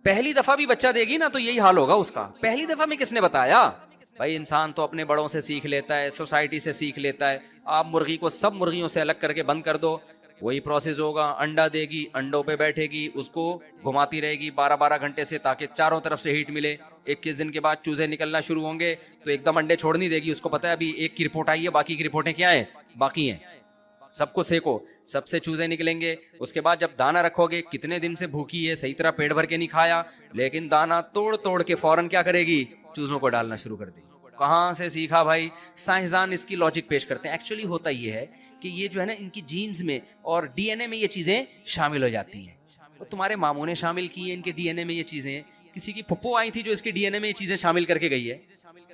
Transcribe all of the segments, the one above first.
پہلی دفعہ بھی بچہ دے گی نا تو یہی حال ہوگا اس کا. پہلی دفعہ میں کس نے بتایا؟ بھائی انسان تو اپنے بڑوں سے سیکھ لیتا ہے, سوسائٹی سے سیکھ لیتا ہے. آپ مرغی کو سب مرغیوں سے الگ کر کے بند کر دو, وہی پروسیس ہوگا. انڈا دے گی, انڈوں پہ بیٹھے گی, اس کو گھماتی رہے گی 12 گھنٹے سے تاکہ چاروں طرف سے ہیٹ ملے. 21 دن کے بعد چوزے نکلنا شروع ہوں گے تو ایک دم انڈے چھوڑ نہیں دے گی. اس کو پتا ہے ابھی ایک کی رپورٹ آئی ہے, باقی کی رپورٹیں کیا ہیں, باقی ہیں. سب کو سیکو, سب سے چوزے نکلیں گے. اس کے بعد جب دانا رکھو گے, کتنے دن سے بھوکی ہے, صحیح طرح پیٹ بھر کے نہیں کھایا, لیکن دانا توڑ توڑ کے فوراً کیا کرے گی, چوزوں کو ڈالنا شروع کر دے گی. کہاں سے سیکھا بھائی؟ سائنسدان اس کی لاجک پیش کرتے ہیں. ایکچولی ہوتا یہ ہے کہ یہ جو ہے نا ان کی جینز میں اور ڈی این اے میں یہ چیزیں شامل ہو جاتی ہیں. وہ تمہارے ماموں نے شامل کی ہیں ان کے ڈی این اے میں یہ چیزیں. کسی کی پھپھو آئی تھی جو اس کی ڈی این اے میں یہ چیزیں شامل کر کے گئی ہے.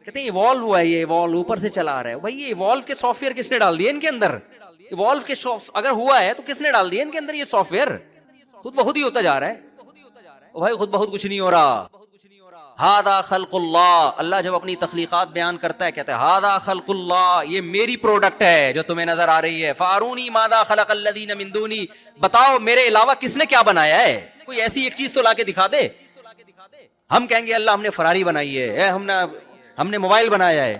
کہتے ہیں ایوالو ہوا ہے, یہ ایوالو اوپر سے چلا آ رہا ہے. بھائی یہ ایوالو کے سافٹ ویئر کس نے ڈال دیے ان کے اندر؟ ایوالو کے اگر ہوا ہے تو کس نے ڈال دیا ان کے اندر یہ سافٹ ویئر؟ خود بخود ہی ہوتا جا رہا ہے. بھائی خود بخود کچھ نہیں ہو رہا. ہاذا خلق اللہ. اللہ جب اپنی تخلیقات بیان کرتا ہے کہتا ہے ہاذا خلق اللہ, یہ میری پروڈکٹ ہے جو تمہیں نظر آ رہی ہے. فارونی ماذا خلق الذین من دونی, بتاؤ میرے علاوہ کس نے کیا بنایا ہے. کوئی ایسی ایک چیز تو لا کے دکھا دے. ہم کہیں گے اللہ ہم نے فراری بنائی ہے, ہم نے موبائل بنایا ہے.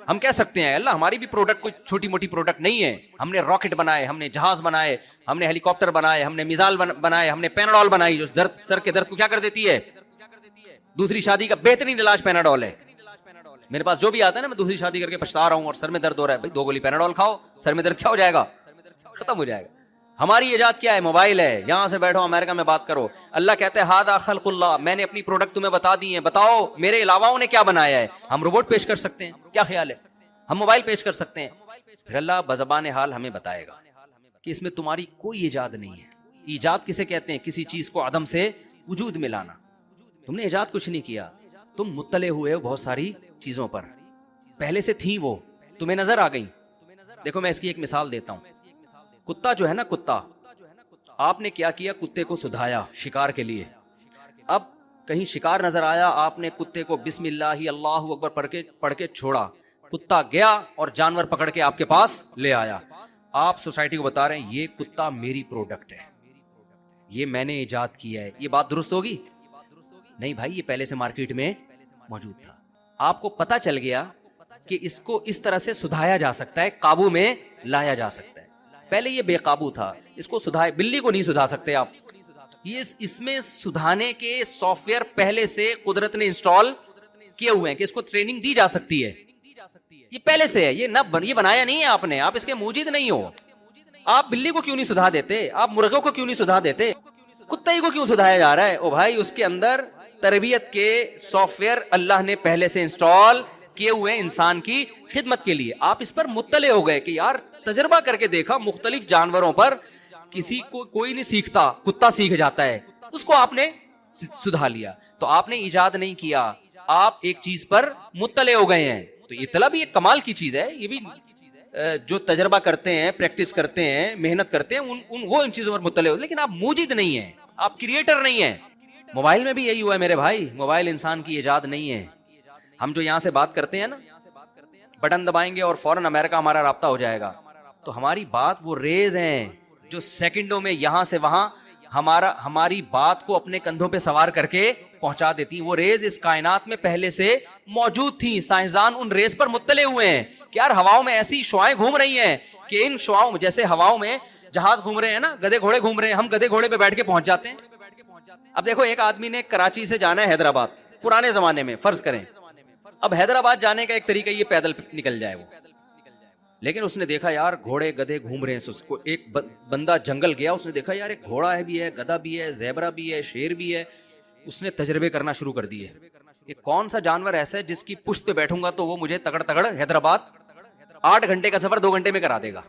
ہم کہہ سکتے ہیں اللہ ہماری بھی پروڈکٹ کوئی چھوٹی موٹی پروڈکٹ نہیں ہے. ہم نے راکٹ بنائے, ہم نے جہاز بنائے, ہم نے ہیلی کاپٹر بنائے, ہم نے میزائل بنائے, ہم نے پیناڈول بنائی جو سر کے درد کو کیا کر دیتی ہے. دوسری شادی کا بہترین علاج پیناڈول ہے. میرے پاس جو بھی آتا ہے نا, میں دوسری شادی کر کے پچھتا رہا ہوں اور سر میں درد ہو رہا ہے, بھائی 2 گولی پیناڈول کھاؤ, سر میں درد کیا ہو جائے گا, ختم ہو جائے گا. ہماری ایجاد کیا ہے؟ موبائل ہے. یہاں سے بیٹھو امریکہ میں بات کرو. اللہ کہتے ہیں ہاذا خلق اللہ, میں نے اپنی پروڈکٹ تمہیں بتا دی ہیں, بتاؤ میرے علاوہ انہیں کیا بنایا ہے. ہم روبوٹ پیش کر سکتے ہیں, کیا خیال ہے, ہم موبائل پیش کر سکتے ہیں. پھر اللہ بزبان حال ہمیں بتائے گا کہ اس میں تمہاری کوئی ایجاد نہیں ہے. ایجاد کسے کہتے ہیں؟ کسی چیز کو عدم سے وجود میں لانا. تم نے ایجاد کچھ نہیں کیا, تم مطلع ہوئے ہو بہت ساری چیزوں پر, پہلے سے تھیں وہ, تمہیں نظر آ گئی. دیکھو میں اس کی ایک مثال دیتا ہوں. کتا جو ہے نا, کتا, آپ نے کیا کیا, کتے کو سدھایا شکار کے لیے. اب کہیں شکار نظر آیا, آپ نے کتے کو بسم اللہ اللہ اکبر پڑھ کے چھوڑا. کتا گیا اور جانور پکڑ کے آپ کے پاس لے آیا. آپ سوسائٹی کو بتا رہے ہیں یہ کتا میری پروڈکٹ ہے, یہ میں نے ایجاد کیا ہے. یہ بات درست ہوگی؟ نہیں بھائی, یہ پہلے سے مارکیٹ میں موجود تھا. آپ کو پتا چل گیا کہ اس کو اس طرح سے سدھایا جا سکتا ہے, قابو میں لایا جا سکتا ہے. پہلے یہ بے قابو تھا, اس کو سدھائے. بلی کو نہیں سدھا سکتے آپ. یہ اس میں سدھانے کے سافٹ ویئر پہلے سے قدرت نے انسٹال کیے ہوئے ہیں کہ اس کو ٹریننگ دی جا سکتی ہے. یہ پہلے سے ہے, یہ بنایا نہیں ہے آپ نے, آپ اس کے موجد نہیں ہو. آپ بلی کو کیوں نہیں سدھا دیتے, آپ مرغوں کو کیوں نہیں سدھا دیتے, کتے کو کیوں سدھایا جا رہا ہے؟ او بھائی اس کے اندر تربیت کے سافٹ ویئر اللہ نے پہلے سے انسٹال کیے ہوئے انسان کی خدمت کے لیے. آپ اس پر مطلع ہو گئے کہ یار تجربہ کر کے دیکھا مختلف جانوروں پر, کسی کو کوئی نہیں سیکھتا, کتا سیکھ جاتا ہے, اس کو آپ نے سدھا لیا. تو آپ نے ایجاد نہیں کیا, آپ ایک چیز پر مطلع ہو گئے ہیں. تو اطلاع بھی ایک کمال کی چیز ہے. یہ بھی جو تجربہ کرتے ہیں, پریکٹس کرتے ہیں, محنت کرتے ہیں, وہ ان چیزوں پر مطلع ہو. لیکن آپ موجد نہیں ہیں, آپ کریٹر نہیں ہیں. موبائل میں بھی یہی ہوا ہے میرے بھائی, موبائل انسان کی ایجاد نہیں ہے. ہم جو یہاں سے بات کرتے ہیں نا, بٹن دبائیں گے اور فوراً امریکہ ہمارا رابطہ ہو جائے گا. تو ہماری بات وہ ریز ہیں جو سیکنڈوں میں یہاں سے وہاں ہماری بات کو اپنے کندھوں پہ سوار کر کے پہنچا دیتی. وہ ریز اس کائنات میں پہلے سے موجود تھی. سائنسدان ان ریز پر مطلع ہوئے ہیں کہ یار ہواؤں میں ایسی شعاعیں گھوم رہی ہیں کہ ان شعاؤں, جیسے ہواؤں میں جہاز گھوم رہے ہیں نا, گدھے گھوڑے گھوم رہے ہیں, ہم گدھے گھوڑے پہ بیٹھ کے پہنچ جاتے ہیں. اب دیکھو ایک آدمی نے کراچی سے جانا ہے حیدرآباد, پرانے زمانے میں فرض کریں. اب حیدرآباد جانے کا ایک طریقہ یہ پیدل نکل جائے وہ, لیکن اس نے دیکھا یار گھوڑے گدھے گھوم رہے ہیں. اس کو ایک بندہ جنگل گیا, اس نے دیکھا یار ایک گھوڑا ہے بھی ہے, گدھا بھی ہے, زیبرا بھی ہے, شیر بھی ہے. اس نے تجربے کرنا شروع کر دیے کہ کون سا جانور ایسا ہے جس کی پشت پہ بیٹھوں گا تو وہ مجھے تگڑ حیدرآباد 8 گھنٹے کا سفر 2 گھنٹے میں کرا دے گا.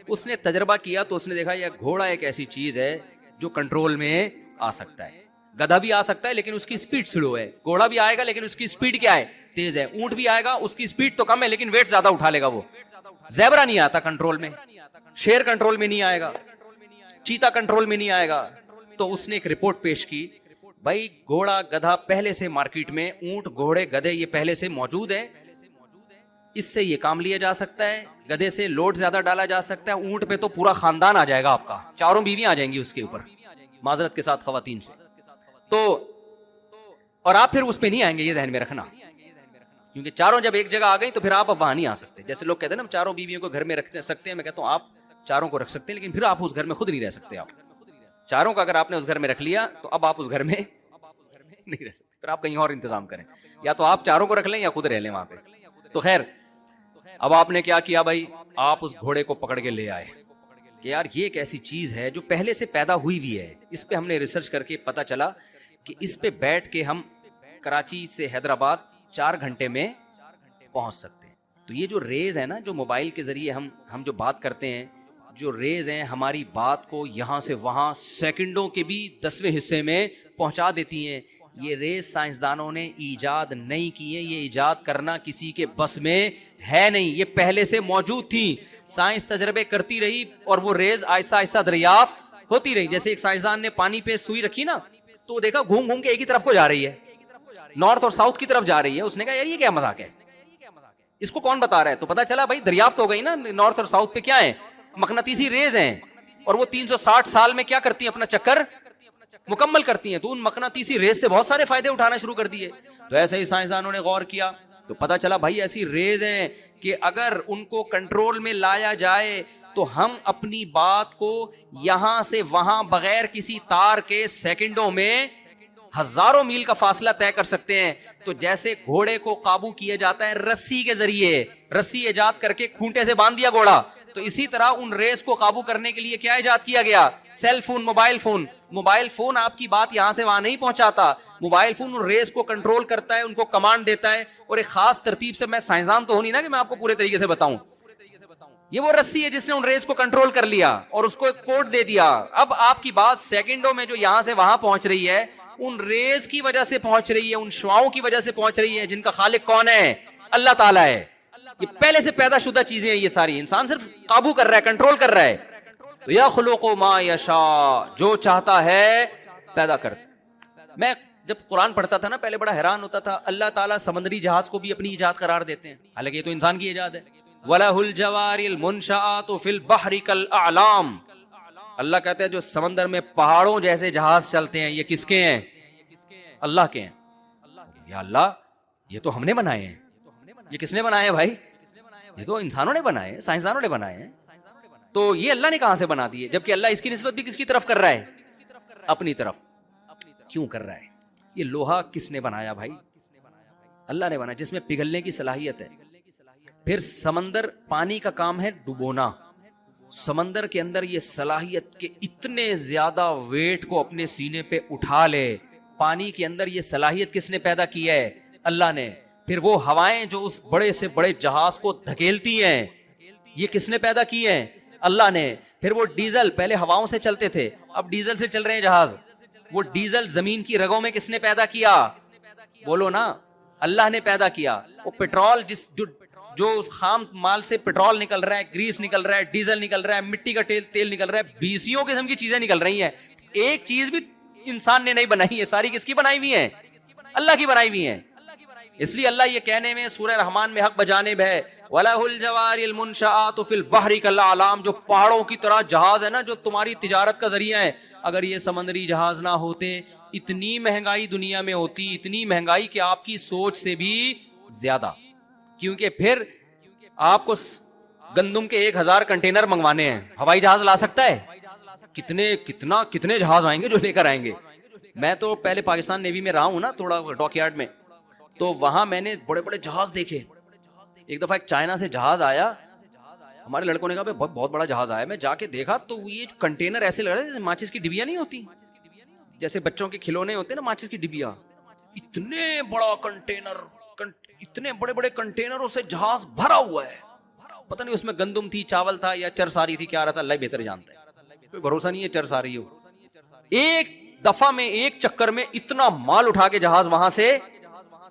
اس نے تجربہ کیا تو اس نے دیکھا یہ گھوڑا ایک ایسی چیز ہے جو کنٹرول میں آ سکتا ہے. گدھا بھی آ سکتا ہے لیکن اس کی سپیڈ سلو ہے, گھوڑا بھی آئے گا لیکن اس کی سپیڈ کیا ہے, تیز ہے. اونٹ بھی آئے گا, اس کی سپیڈ تو کم ہے لیکن ویٹ زیادہ اٹھا لے گا. وہ زیبرا نہیں آتا کنٹرول میں, شیر کنٹرول میں نہیں آئے گا, چیتا کنٹرول میں نہیں آئے گا. تو اس نے ایک رپورٹ پیش کی, بھائی گھوڑا گدھا پہلے سے مارکیٹ میں, اونٹ گھوڑے گدھے یہ پہلے سے موجود ہے, اس سے یہ کام لیا جا سکتا ہے. گدھے سے لوڈ زیادہ ڈالا جا سکتا ہے, اونٹ پہ تو پورا خاندان آ جائے گا آپ کا, 4 بیویاں آ جائیں گی اس کے اوپر, معذرت کے ساتھ خواتین سے. تو اور آپ پھر اس پہ نہیں آئیں گے, یہ ذہن میں رکھنا, کیونکہ چاروں جب ایک جگہ آ گئی تو پھر آپ اب وہاں نہیں آ سکتے. جیسے لوگ کہتے ہیں نا ہم چاروں بیویوں کو گھر میں رکھ سکتے ہیں, میں کہتا ہوں آپ چاروں کو رکھ سکتے ہیں لیکن پھر آپ اس گھر میں خود نہیں رہ سکتے. آپ چاروں کا اگر آپ نے اس گھر میں رکھ لیا تو اب آپ اس گھر میں نہیں رہ سکتے, پھر آپ کہیں اور انتظام کریں, یا تو آپ چاروں کو رکھ لیں یا خود رہ لیں وہاں پہ. تو خیر اب آپ نے کیا کیا بھائی, آپ اس گھوڑے کو پکڑ کے لے آئے کہ یار یہ ایک ایسی چیز ہے جو پہلے سے پیدا ہوئی ہوئی ہے, اس پہ ہم نے ریسرچ کر کے پتا چلا کہ اس پہ بیٹھ کے ہم کراچی سے حیدرآباد 4 گھنٹے میں پہنچ سکتے ہیں. تو یہ جو ریز ہے نا, جو موبائل کے ذریعے ہم جو بات کرتے ہیں, جو ریز ہیں ہماری بات کو یہاں سے وہاں سیکنڈوں کے بھی 10ویں حصے میں پہنچا دیتی ہیں. یہ ریز سائنسدانوں نے ایجاد نہیں کی ہے, یہ ایجاد کرنا کسی کے بس میں ہے نہیں, یہ پہلے سے موجود تھی. سائنس تجربے کرتی رہی اور وہ ریز آہستہ آہستہ دریافت ہوتی رہی. جیسے ایک سائنسدان نے پانی پہ سوئی رکھی نا, تو دیکھا گھوم گھوم کے ایک ہی طرف کو جا رہی ہے, نارتھ اور ساؤتھ کی طرف جا رہی ہے. اس نے کہا یار یہ کیا مذاق ہے, اس کو کون بتا رہا ہے؟ تو پتا چلا بھائی دریافت ہو گئی نا, نارتھ اور ساؤتھ پہ کیا ہے, مقناطیسی ریز ہیں, اور وہ 360 سال میں کیا کرتی ہیں, اپنا چکر مکمل کرتی ہیں. تو ان مقناطیسی ریز سے بہت سارے فائدے اٹھانا شروع کر دیے. تو ایسے ہی سائنسدانوں نے غور کیا تو پتا چلا بھائی ایسی ریز ہیں کہ اگر ان کو کنٹرول میں لایا جائے تو ہم اپنی بات کو یہاں سے وہاں بغیر کسی تار کے سیکنڈوں میں ہزاروں میل کا فاصلہ طے کر سکتے ہیں. تو جیسے گھوڑے کو قابو کیا جاتا ہے رسی کے ذریعے, رسی ایجاد کر کے کھونٹے سے باندھ دیا گھوڑا, تو اسی طرح ان ریز کو قابو کرنے کے لیے کیا ایجاد کیا گیا, cell phone, mobile phone. Mobile phone آپ کی بات یہاں سے وہاں نہیں پہنچاتا, موبائل فون ان ریز کو کنٹرول کرتا ہے, ان کو کمانڈ دیتا ہے, اور ایک خاص ترتیب سے. میں سائنسدان تو ہوں نہیں نا کہ میں آپ کو پورے طریقے سے بتاؤں. یہ وہ رسی ہے جس نے ان ریز کو کنٹرول کر لیا اور اس کو ایک کوڈ دے دیا. اب آپ کی بات سیکنڈوں میں جو یہاں سے وہاں پہنچ رہی ہے, ان ریز کی وجہ سے پہنچ رہی ہے, ان شعاؤں کی وجہ سے پہنچ رہی ہے, جن کا خالق کون ہے, اللہ تعالیٰ ہے. یہ پہلے سے پیدا شدہ چیزیں ہیں, یہ ساری انسان صرف قابو کر رہا ہے, کنٹرول کر رہا ہے. تو یخلق ما یشاء, جو چاہتا ہے پیدا کرتا. میں جب قرآن پڑھتا تھا نا پہلے بڑا حیران ہوتا تھا, اللہ تعالیٰ سمندری جہاز کو بھی اپنی ایجاد قرار دیتے ہیں, حالانکہ یہ تو انسان کی ایجاد ہے. وَلَهُ الْجَوَارِ الْمُنْشَآتُ فِي الْبَحْرِ كَالْأَعْلَامِ, اللہ کہتے ہیں جو سمندر میں پہاڑوں جیسے جہاز چلتے ہیں, یہ کس کے ہیں, اللہ کے ہیں. یا اللہ یہ تو ہم نے بنائے ہیں. یہ کس نے بنائے ہیں بھائی, یہ تو انسانوں نے بنائے ہیں, سائنسدانوں نے بنائے ہیں. تو یہ اللہ نے کہاں سے بنا دیے, جبکہ اللہ اس کی نسبت بھی کس کی طرف کر رہا ہے, اپنی طرف. کیوں کر رہا ہے؟ یہ لوہا کس نے بنایا بھائی, اللہ نے بنایا, جس میں پگھلنے کی صلاحیت ہے. پھر سمندر, پانی کا کام ہے ڈبونا. سمندر کے اندر یہ صلاحیت کہ اتنے زیادہ ویٹ کو اپنے سینے پہ اٹھا لے, پانی کے اندر یہ صلاحیت کس نے پیدا کی ہے, اللہ نے. پھر وہ ہوائیں جو اس بڑے سے بڑے جہاز کو دھکیلتی ہیں, یہ کس نے پیدا کی ہیں, اللہ نے. پھر وہ ڈیزل, پہلے ہواؤں سے چلتے تھے, اب ڈیزل سے چل رہے ہیں جہاز. وہ ڈیزل زمین کی رگوں میں کس نے پیدا کیا, بولو نا, اللہ نے پیدا کیا. وہ پیٹرول جو اس خام مال سے پیٹرول نکل رہا ہے, گریس نکل رہا ہے, ڈیزل نکل رہا ہے, مٹی کا تیل نکل رہا ہے, 20 قسم کی چیزیں نکل رہی ہیں. ایک چیز بھی انسان نے نہیں بنائی ہے, ساری کس کی بنائی ہوئی ہیں, اللہ کی بنائی ہوئی ہیں. اس لیے اللہ یہ کہنے میں سورہ رحمان میں حق بجانب ہے, وَلَهُ الْجَوَارِ الْمُنْشَآتُ فِي الْبَحْرِ كَالْأَعْلَامِ, جو پہاڑوں کی طرح جہاز ہے نا, جو تمہاری تجارت کا ذریعہ ہے. اگر یہ سمندری جہاز نہ ہوتے, اتنی مہنگائی دنیا میں ہوتی, اتنی مہنگائی کہ آپ کی سوچ سے بھی زیادہ. کیونکہ پھر آپ کو گندم کے 1000 کنٹینر منگوانے ہیں, ہوائی جہاز لا سکتا ہے؟ کتنے جہاز آئیں گے جو لے کر آئیں گے. میں تو پہلے پاکستان نیوی میں رہا ہوں نا, تھوڑا ڈاک یارڈ میں, تو وہاں میں نے بڑے بڑے جہاز دیکھے. ایک دفعہ ایک چائنا سے جہاز آیا, ہمارے لڑکوں نے کہا بہت بڑا جہاز آیا. میں جا کے دیکھا تو یہ کنٹینر ایسے لگ رہا ہے جیسے ماچس کی ڈبیاں نہیں ہوتی, جیسے بچوں کے کھلونے ہوتے ہیں نا ماچس کی ڈبیاں, اتنے بڑا کنٹینر, اتنے بڑے بڑے کنٹینروں سے جہاز بھرا ہوا ہے. پتہ نہیں اس میں گندم تھی, چاول تھا, یا چرس آ رہی تھی, کیا رہا تھا, اللہ بہتر جانتا ہے. کوئی بھروسہ نہیں ہے چرس آ رہی ہو. ایک دفعہ میں, ایک چکر میں اتنا مال اٹھا کے جہاز وہاں سے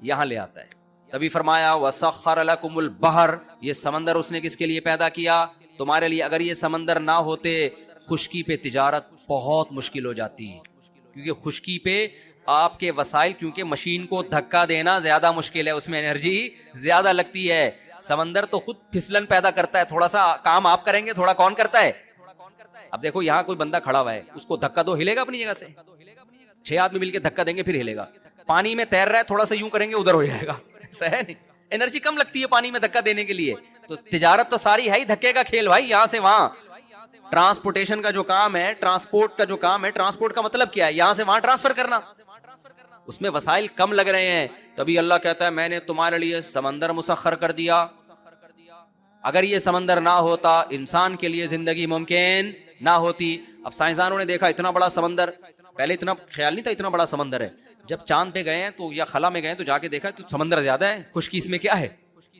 یہاں لے آتا ہے. تبھی فرمایا وَسَخَّرَ لَكُمُ الْبَحْرَ, یہ سمندر اس نے کس کے لیے پیدا کیا, تمہارے لیے. اگر یہ سمندر نہ ہوتے, خشکی پہ تجارت بہت مشکل ہو جاتی, کیونکہ خشکی پہ آپ کے وسائل, کیونکہ مشین کو دھکا دینا زیادہ مشکل ہے, اس میں انرجی زیادہ لگتی ہے. سمندر تو خود پھسلن پیدا کرتا ہے, تھوڑا سا کام آپ کریں گے, تھوڑا کون کرتا ہے. اب دیکھو یہاں کوئی بندہ کھڑا ہوا ہے, اس کو دھکا دو, ہلے گا اپنی جگہ سے, 6 آدمی مل کے دھکا دیں گے پھر ہلے گا. پانی میں تیر رہا ہے, تھوڑا سا یوں کریں گے ادھر ہو جائے گا, ایسا ہے نہیں. انرجی کم لگتی ہے پانی میں دھکا دینے کے لیے. تو تجارت تو ساری ہے ہی دھکے کا کھیل بھائی, یہاں سے وہاں. ٹرانسپورٹیشن کا جو کام ہے, ٹرانسپورٹ کا جو کام ہے, ٹرانسپورٹ کا مطلب کیا ہے, یہاں سے وہاں ٹرانسفر کرنا. اس میں وسائل کم لگ رہے ہیں, تبھی اللہ کہتا ہے میں نے تمہارے لیے سمندر مسخر کر دیا. اگر یہ سمندر نہ ہوتا انسان کے لیے زندگی ممکن نہ ہوتی. اب سائنسدانوں نے دیکھا اتنا بڑا سمندر, پہلے اتنا خیال نہیں تھا اتنا بڑا سمندر ہے. جب چاند پہ گئے ہیں تو یا خلا میں گئے تو جا کے دیکھا تو سمندر زیادہ ہے, خشکی اس میں کیا ہے,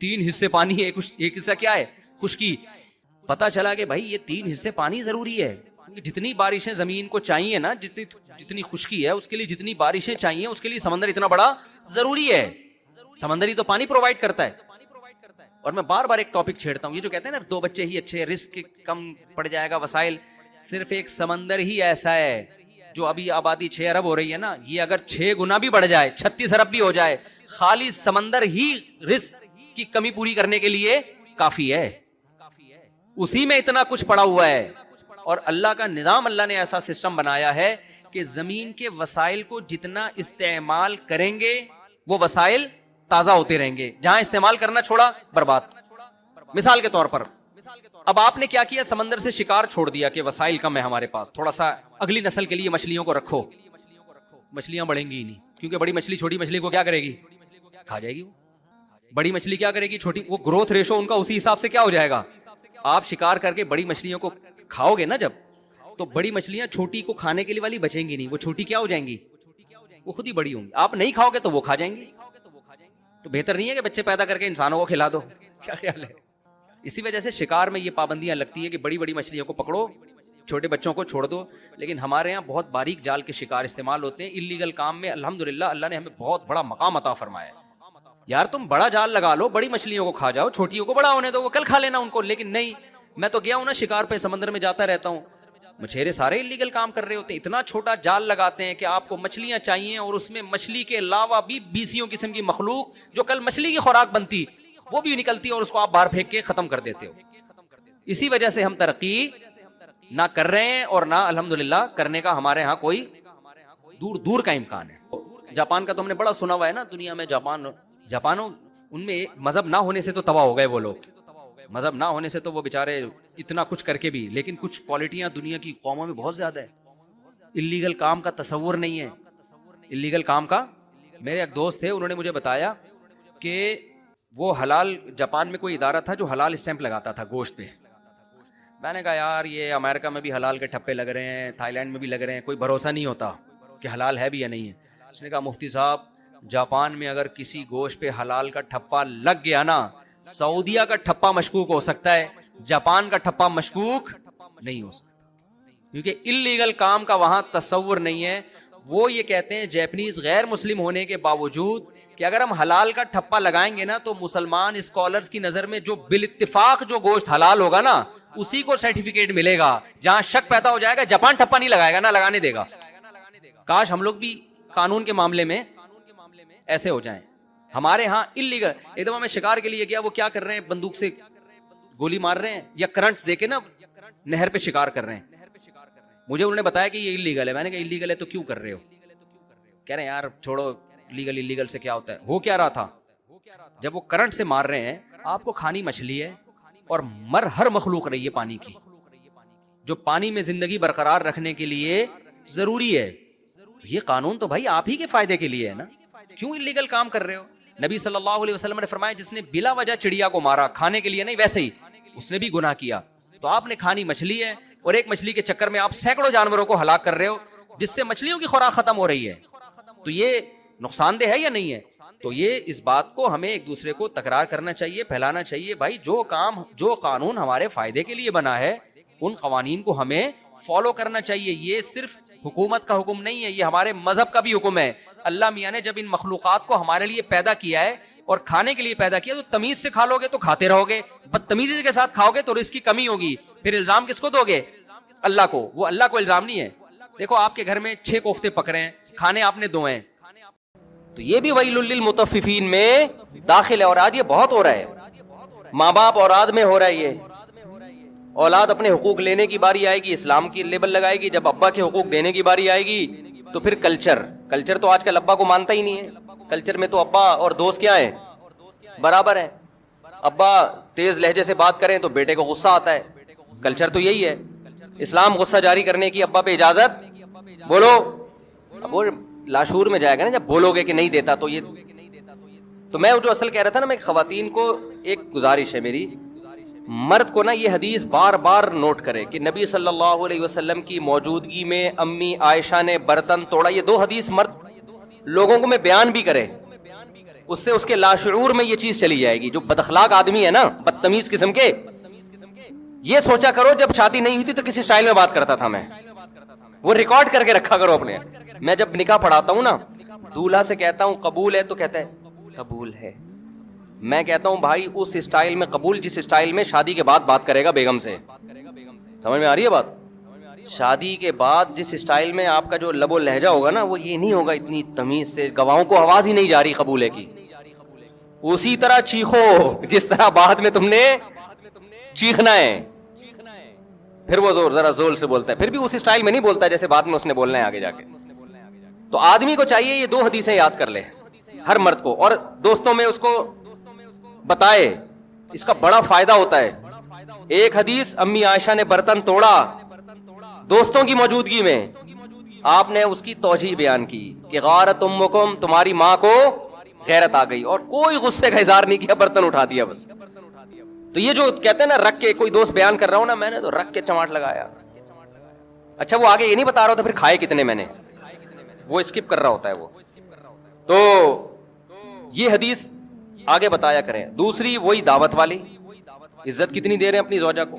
3 حصے پانی ہے, ایک حصہ کیا ہے, خشکی. پتا چلا کہ بھائی یہ 3 حصے پانی ضروری ہے, جتنی بارشیں زمین کو چاہیے نا, جتنی خشکی ہے اس کے لیے جتنی بارشیں چاہیے اس کے لیے سمندر اتنا بڑا ضروری ہے. سمندر ہی تو پانی پرووائڈ کرتا ہے. اور میں بار بار ایک ٹاپک چھیڑتا ہوں, یہ جو کہتے ہیں نا 2 بچے ہی اچھے, رسک کم پڑ جائے گا, وسائل, صرف ایک سمندر ہی ایسا ہے جو ابھی آبادی 6 ارب ہو رہی ہے نا, یہ اگر 6 گنا بھی بڑھ جائے, 36 ارب بھی ہو جائے, خالی سمندر ہی رزق کی کمی پوری کرنے کے لیے کافی ہے. اسی میں اتنا کچھ پڑا ہوا ہے. اور اللہ کا نظام, اللہ نے ایسا سسٹم بنایا ہے کہ زمین کے وسائل کو جتنا استعمال کریں گے وہ وسائل تازہ ہوتے رہیں گے, جہاں استعمال کرنا چھوڑا برباد. مثال کے طور پر اب آپ نے کیا کیا, سمندر سے شکار چھوڑ دیا کہ وسائل کم ہے ہمارے پاس, تھوڑا سا اگلی نسل کے لیے مچھلیوں کو رکھو. مچھلیاں بڑھیں گی ہی نہیں, کیونکہ بڑی مچھلی چھوٹی مچھلی کو کیا کرے گی, کھا جائے گی. وہ بڑی مچھلی کیا کرے گی, چھوٹی, وہ گروتھ ریشو ان کا اسی حساب سے کیا ہو جائے گا. آپ شکار کر کے بڑی مچھلیوں کو کھاؤ گے نا جب, تو بڑی مچھلیاں چھوٹی کو کھانے کے لیے والی بچیں گی نہیں, وہ چھوٹی کیا ہو جائیں گی, وہ خود ہی بڑی ہوں گی. آپ نہیں کھاؤ گے تو وہ کھا جائیں گی. تو بہتر نہیں ہے کہ بچے پیدا کر کے انسانوں کو کھلا دو, کیا خیال ہے. اسی وجہ سے شکار میں یہ پابندیاں لگتی ہیں کہ بڑی بڑی مچھلیوں کو پکڑو, چھوٹے بچوں کو چھوڑ دو. لیکن ہمارے یہاں بہت باریک جال کے شکار استعمال ہوتے ہیں اللیگل کام میں. الحمدللہ اللہ نے ہمیں بہت بڑا مقام عطا فرمایا ہے. یار تم بڑا جال لگا لو, بڑی مچھلیوں کو کھا جاؤ, چھوٹیوں کو بڑا ہونے دو, وہ کل کھا لینا ان کو. لیکن نہیں, میں تو گیا ہوں نا شکار پہ, سمندر میں جاتا رہتا ہوں, مچھیرے سارے اللیگل کام کر رہے ہوتے ہیں. اتنا چھوٹا جال لگاتے ہیں کہ آپ کو مچھلیاں چاہیے اور اس میں مچھلی کے علاوہ بھی 20 قسم کی مخلوق جو کل مچھلی کی خوراک بنتی وہ بھی نکلتی ہے, اور اس کو آپ باہر پھینک کے ختم کر دیتے ہو. اسی وجہ سے ہم ترقی نہ کر رہے ہیں اور نہ الحمدللہ کرنے کا ہمارے ہاں کوئی دور دور کا امکان ہے. جاپان کا تو ہم نے بڑا سنا ہوا ہے نا دنیا میں. جاپانوں ان میں مذہب نہ ہونے سے تو تباہ ہو گئے وہ لوگ, مذہب نہ ہونے سے تو وہ بیچارے اتنا کچھ کر کے بھی, لیکن کچھ کوالٹیاں دنیا کی قوموں میں بہت زیادہ ہے. اللیگل کام کا تصور نہیں ہے, اللیگل کام کا. میرے ایک دوست تھے, انہوں نے مجھے بتایا کہ وہ حلال, جاپان میں کوئی ادارہ تھا جو حلال اسٹیمپ لگاتا تھا گوشت پہ. میں نے کہا یار یہ امریکہ میں بھی حلال کے ٹھپے لگ رہے ہیں, تھائی لینڈ میں بھی لگ رہے ہیں, کوئی بھروسہ نہیں ہوتا کہ حلال ہے بھی یا نہیں ہے. اس نے کہا مفتی صاحب جاپان میں اگر کسی گوشت پہ حلال کا ٹھپا لگ گیا نا, سعودیہ کا ٹھپا مشکوک ہو سکتا ہے, جاپان کا ٹھپا مشکوک نہیں ہو سکتا, کیونکہ اللیگل کام کا وہاں تصور نہیں ہے. وہ یہ کہتے ہیں جیپنیز غیر مسلم ہونے کے باوجود کہ اگر ہم حلال کا ٹھپا لگائیں گے نا تو مسلمان اسکالرز کی نظر میں جو بالاتفاق جو گوشت حلال ہوگا نا اسی کو سرٹیفکیٹ ملے گا. جہاں شک پیدا ہو جائے گا جاپان ٹھپا نہیں لگائے گا, نہ لگانے دے گا. کاش ہم لوگ بھی قانون کے معاملے میں ایسے ہو جائیں. ہمارے ہاں اللیگل, ایک دفعہ میں شکار کے لیے گیا, وہ کیا کر رہے ہیں, بندوق سے گولی مار رہے ہیں یا کرنٹ دے کے نا نہر پہ شکار کر رہے ہیں. مجھے انہوں نے بتایا کہ یہ اللیگل ہے. میں نے کہا اللیگل ہے تو کیوں کر رہے ہو؟ کہہ رہے ہیں یار چھوڑو, لیگل اللیگل سے کیا ہوتا ہے. ہو کیا رہا تھا, جب وہ کرنٹ سے مار رہے ہیں, آپ کو کھانی مچھلی ہے اور ہر مخلوق رہی ہے پانی کی, جو پانی میں زندگی برقرار رکھنے کے لیے ضروری ہے. یہ قانون تو بھائی آپ ہی کے فائدے کے لیے ہے نا, کیوں اللیگل کام کر رہے ہو؟ نبی صلی اللہ علیہ وسلم نے فرمایا جس نے بلا وجہ چڑیا کو مارا, کھانے کے لیے نہیں ویسے ہی, اس نے بھی گناہ کیا. تو آپ نے کھانی مچھلی ہے اور ایک مچھلی کے چکر میں آپ سینکڑوں جانوروں کو ہلاک کر رہے ہو, جس سے مچھلیوں کی خوراک ختم ہو رہی ہے. تو یہ نقصان دہ ہے یا نہیں ہے؟ تو یہ اس بات کو ہمیں ایک دوسرے کو تکرار کرنا چاہیے, پھیلانا چاہیے. بھائی جو قانون ہمارے فائدے کے لیے بنا ہے ان قوانین کو ہمیں فالو کرنا چاہیے. یہ صرف حکومت کا حکم نہیں ہے, یہ ہمارے مذہب کا بھی حکم ہے. اللہ میاں نے جب ان مخلوقات کو ہمارے لیے پیدا کیا ہے اور کھانے کے لیے پیدا کیا, تو تمیز سے کھا لو گے تو کھاتے رہو گے, بدتمیزی کے ساتھ کھاؤ گے تو رزق کی کمی ہوگی. پھر الزام کس کو دو گے؟ اللہ کو. وہ اللہ کو الزام نہیں ہے. دیکھو آپ کے گھر میں 6 کوفتے پک رہے ہیں, کھانے آپ نے 2 ہیں, تو یہ بھی ویل للمطففین میں داخل ہے. اور آج یہ بہت ہو رہا ہے, ماں باپ اولاد میں ہو رہا ہے. یہ اولاد اپنے حقوق لینے کی باری آئے گی, اسلام کی لیبل لگائے گی. جب ابا کے حقوق دینے کی باری آئے گی تو پھر کلچر تو آج کل ابا کو مانتا ہی نہیں ہے. کلچر میں تو ابا اور دوست کیا ہیں؟ برابر ہیں. ابا تیز لہجے سے بات کریں تو بیٹے کو غصہ آتا ہے. کلچر تو یہی ہے. اسلام غصہ جاری کرنے کی ابا پہ اجازت بولو. اب وہ لاشور میں جائے گا نا جب بولو گے کہ نہیں دیتا تو یہ. تو میں جو اصل کہہ رہا تھا نا, میں خواتین کو ایک گزارش ہے میری, مرد کو نا یہ حدیث بار بار نوٹ کرے کہ نبی صلی اللہ علیہ وسلم کی موجودگی میں امی عائشہ نے برتن توڑا. یہ 2 حدیث مرد لوگوں کو میں بیان بھی کرے, اس سے اس کے لاشعور میں یہ چیز چلی جائے گی. جو بد اخلاق آدمی ہے نا, بدتمیز قسم کے, یہ سوچا کرو جب شادی نہیں ہوئی تھی تو کسی سٹائل میں بات کرتا تھا میں, وہ ریکارڈ کر کے رکھا کرو اپنے. میں جب نکاح پڑھاتا ہوں نا, دولہا سے کہتا ہوں قبول ہے تو کہتا ہے قبول ہے. میں کہتا ہوں بھائی اس اسٹائل میں قبول جس اسٹائل میں شادی کے بعد بات کرے گا بیگم سے. سمجھ میں آ رہی ہے بات؟ شادی کے بعد جس اسٹائل میں آپ کا جو لب و لہجہ ہوگا نا, وہ یہ نہیں ہوگا اتنی تمیز سے, گواہوں کو آواز ہی نہیں جا رہی قبول ہے کی. اسی طرح چیخو جس طرح بعد میں تم نے چیخنا ہے. پھر وہ ذرا زور سے بولتا ہے, پھر بھی اس اسٹائل میں نہیں بولتا جیسے بعد میں اس نے بولنا ہے آگے جا کے. تو آدمی کو چاہیے یہ 2 حدیثیں یاد کر لے, ہر مرد کو, اور دوستوں میں اس کو بتائے. اس کا بڑا فائدہ ہوتا ہے. ایک حدیث امی عائشہ نے برتن توڑا دوستوں کی موجودگی میں, آپ نے اس کی توجیہ بیان کی کہ غارت امکم, تمہاری ماں کو غیرت آ گئی, اور کوئی غصے کا اظہار نہیں کیا, برتن اٹھا دیا بس. تو یہ جو کہتے ہیں نا رکھ کے, کوئی دوست بیان کر رہا ہوں نا, میں نے تو رکھ کے چماٹ لگایا. اچھا وہ آگے یہ نہیں بتا رہا ہوتا پھر کھائے کتنے میں نے, وہ اسکپ کر رہا ہوتا ہے وہ. تو یہ حدیث آگے بتایا کریں. دوسری وہی دعوت والی, عزت کتنی دے رہے ہیں اپنی زوجہ کو.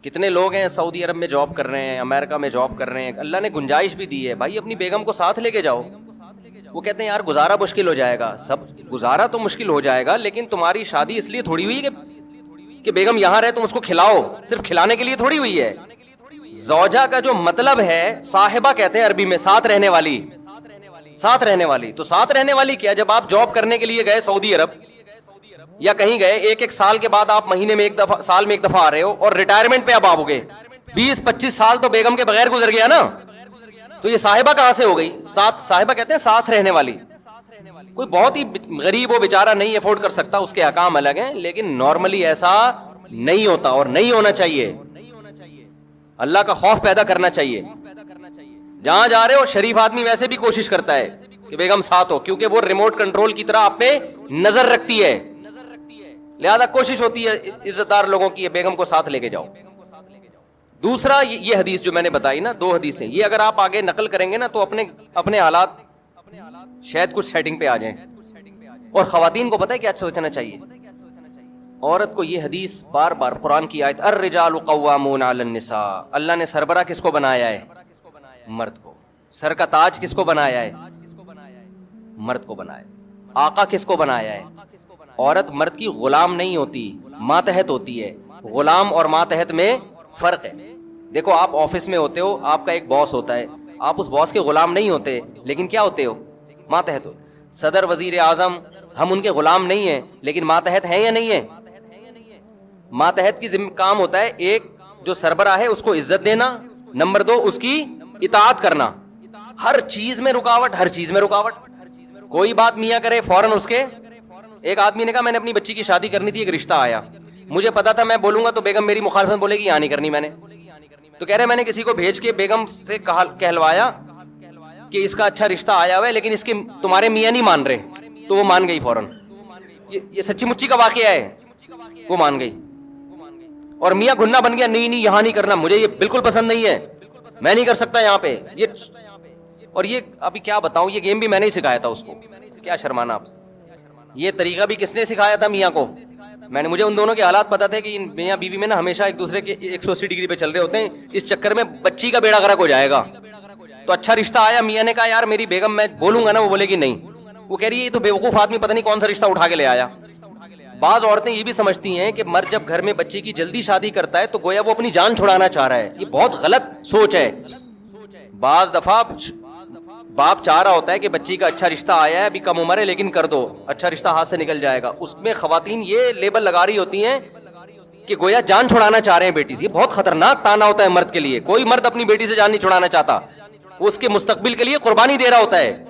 کتنے لوگ ہیں سعودی عرب میں جاب کر رہے ہیں, امریکہ میں جاب کر رہے ہیں, اللہ نے گنجائش بھی دی ہے, بھائی اپنی بیگم کو ساتھ لے کے جاؤ. وہ کہتے ہیں یار گزارا مشکل ہو جائے گا. سب گزارا تو مشکل ہو جائے گا, لیکن تمہاری شادی اس لیے تھوڑی ہوئی کہ بیگم یہاں رہے, تم اس کو کھلاؤ, صرف کھلانے کے لیے تھوڑی ہوئی ہے. زوجہ کا جو مطلب ہے, صاحبہ کہتے ہیں عربی میں, ساتھ رہنے والی. ساتھ رہنے والی, تو ساتھ رہنے والی کیا, جب آپ جاب کرنے کے لیے گئے سعودی عرب یا کہیں گئے, ایک سال کے بعد آپ مہینے میں ایک دفعہ, سال میں ایک دفعہ آ رہے ہو, اور ریٹائرمنٹ پہ اب آپ ہو گئے, 20-25 سال تو بیگم کے بغیر گزر گیا نا. تو یہ صاحبہ کہاں سے ہو گئی؟ صاحبہ کہتے ہیں ساتھ رہنے والی. کوئی بہت ہی غریب ہو بیچارہ نہیں افورڈ کر سکتا, اس کے احکام الگ ہیں, لیکن نارملی ایسا نہیں ہوتا اور نہیں ہونا چاہیے. اللہ کا خوف پیدا کرنا چاہیے. جہاں جا رہے ہو شریف آدمی ویسے بھی کوشش کرتا ہے کہ بیگم ساتھ ہو, کیونکہ وہ ریموٹ کنٹرول کی طرح آپ پہ نظر رکھتی ہے, لہذا کوشش ہوتی ہے عزت دار لوگوں کی بیگم کو ساتھ لے کے جاؤ. دوسرا یہ حدیث جو میں نے بتائی نا, 2 حدیثیں, یہ اگر آپ آگے نقل کریں گے نا تو اپنے حالات شاید کچھ سیٹنگ پہ آ جائیں. اور خواتین کو پتہ ہے کیا سوچنا چاہیے, عورت کو یہ حدیث بار بار, قرآن کی آیت الرجال قوامون علی النساء, اللہ نے سربراہ کس کو بنایا ہے؟ مرد کو. سر کا تاج کس کو بنایا ہے؟ مرد کو بنایا. آقا کس کو بنایا ہے؟ عورت مرد کی غلام نہیں ہوتی, ماتحت ہوتی ہے. غلام اور ماتحت میں فرق ہے. دیکھو آپ آفس میں ہوتے ہو, آپ کا ایک باس ہوتا ہے, آپ اس باس کے غلام نہیں ہوتے, لیکن کیا ہوتے ہو؟ ماتحت ہو. صدر, وزیر اعظم, ہم ان کے غلام نہیں ہیں, لیکن ماتحت ہیں یا نہیں ہیں؟ ماتحت کی کام ہوتا ہے, ایک جو سربراہ ہے اس کو عزت دینا, نمبر 2 اس کی اطاعت کرنا. ہر چیز میں رکاوٹ, ہر چیز میں رکاوٹ. کوئی بات میاں کرے فوراً اس کے. ایک آدمی نے کہا میں نے اپنی بچی کی شادی کرنی تھی, ایک رشتہ آیا, مجھے پتا تھا میں بولوں گا تو بیگم میری مخالفت بولے گی, یہاں نہیں کرنی میں نے. تو کہہ رہے میں نے کسی کو بھیج کے بیگم سے کہلوایا کہ اس کا اچھا رشتہ آیا ہوا ہے, لیکن اس کے تمہارے میاں نہیں مان رہے. تو وہ مان گئی فوراً. یہ سچی مچی کا واقعہ ہے. وہ مان گئی, اور میاں گھننا بن گیا, نہیں یہاں نہیں کرنا, مجھے یہ بالکل پسند نہیں ہے, میں نہیں کر سکتا یہاں پہ. اور یہ ابھی کیا بتاؤں, یہ گیم بھی میں نے ہی سکھایا تھا اس کو. کیا شرمانا آپ سے. یہ طریقہ بھی کس نے سکھایا تھا؟ میاں کو. میں نے, مجھے ان دونوں کے حالات پتا تھے کہ میاں بیوی میں نا ہمیشہ ایک دوسرے کے 180 ڈگری پہ چل رہے ہوتے ہیں, اس چکر میں بچی کا بیڑا غرق ہو جائے گا. تو اچھا رشتہ آیا, میاں نے کہا یار میری بیگم, میں بولوں گا نا وہ بولے گی نہیں. وہ کہہ رہی ہے یہ تو بیوقوف آدمی پتہ نہیں کون سا رشتہ اٹھا کے لے آیا. بعض عورتیں یہ بھی سمجھتی ہیں کہ مرد جب گھر میں بچی کی جلدی شادی کرتا ہے تو گویا وہ اپنی جان چھڑانا چاہ رہا ہے. یہ بہت غلط سوچ ہے. بعض دفعہ باپ چاہ رہا ہوتا ہے کہ بچی کا اچھا رشتہ آیا ہے, ابھی کم عمر ہے, لیکن کر دو, اچھا رشتہ ہاتھ سے نکل جائے گا. اس میں خواتین یہ لیبل لگا رہی ہوتی ہیں کہ گویا جان چھڑانا چاہ رہے ہیں بیٹی سے. یہ بہت خطرناک تانا ہوتا ہے مرد کے لیے. کوئی مرد اپنی بیٹی سے جان نہیں چھڑانا چاہتا. وہ اس کے مستقبل کے لیے قربانی دے رہا ہوتا ہے.